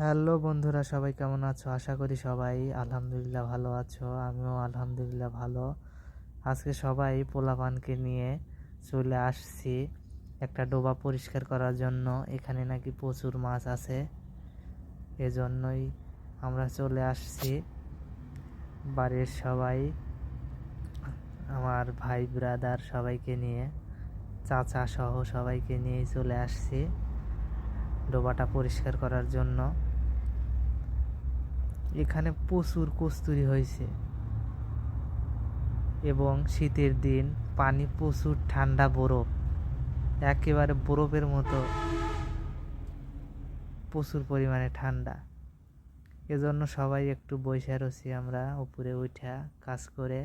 Hello বন্ধুরা, সবাই কেমন আছো? আশা করি সবাই আলহামদুলিল্লাহ ভালো আছো। আমিও আলহামদুলিল্লাহ ভালো। আজকে সবাই পোলাপানকে নিয়ে চলে আসছি একটা ডোবা পরিষ্কার করার জন্য। এখানে নাকি প্রচুর মাছ আছে, এজন্যই আমরা চলে আসছি। বাড়ির সবাই, আমার ভাই ব্রাদার সবাইকে নিয়ে, চাচা সহ সবাইকে নিয়ে চলে আসছি ডোবাটা পরিষ্কার করার জন্য। এখানে প্রচুর কস্তুরী হয়েছে এবং শীতের দিন পানি প্রচুর ঠান্ডা, বরফ একেবারে বরফের মতো প্রচুর পরিমাণে ঠান্ডা। এজন্য সবাই একটু বসে রয়েছি আমরা উপরে উঠা কাজ করে,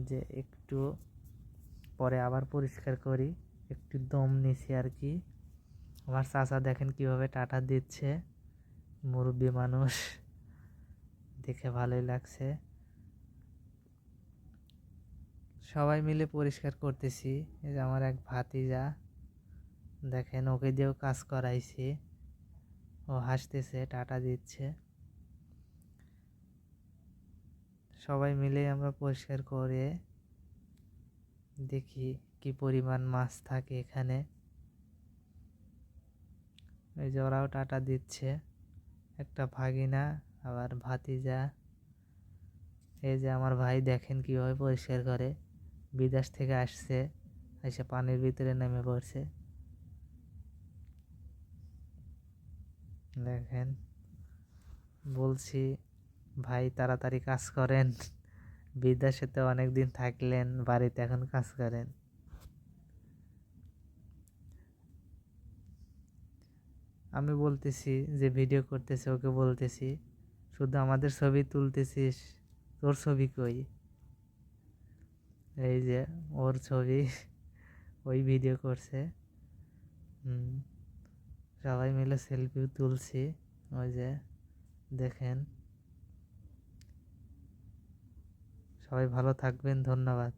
যে একটু পরে আবার পরিষ্কার করি। একটু দম নিছি আর কি। আমার চাচা দেখেন কিভাবে টাটা দিচ্ছে, মুরব্বী মানুষ, দেখে ভালোই লাগছে। সবাই মিলে পরিষ্কার করতেছি। এই যে আমার এক ভাতিজা, দেখেন ওকে দিয়েও কাজ করাইছি, ও হাসতেছে, টাটা দিচ্ছে। সবাই মিলে আমরা পরিষ্কার করে দেখি কি পরিমাণ মাছ থাকে এখানে। এই যে ওরাও টাটা দিচ্ছে, একটা ভাগিনা আবার ভাতিজা। এই যে আমার ভাই দেখেন কিভাবে পরিষ্কার করে, বিদেশ থেকে আসছে, এসে পানির ভিতরে নেমে পড়ছে। দেখেন, বলছি ভাই তাড়াতাড়ি কাজ করেন, বিদেশে তো অনেকদিন থাকলেন, বাড়িতে এখন কাজ করেন। আমি বলতেছি যে ভিডিও করতেছে, ওকে বলতেছি শুধু আমাদের ছবি তুলতেছিস, তোর ছবি কই? এই যে ওর ছবি, ওই ভিডিও করছে। সবাই মিলে সেলফিও তুলছি। ওই যে দেখেন। সবাই ভালো থাকবেন, ধন্যবাদ।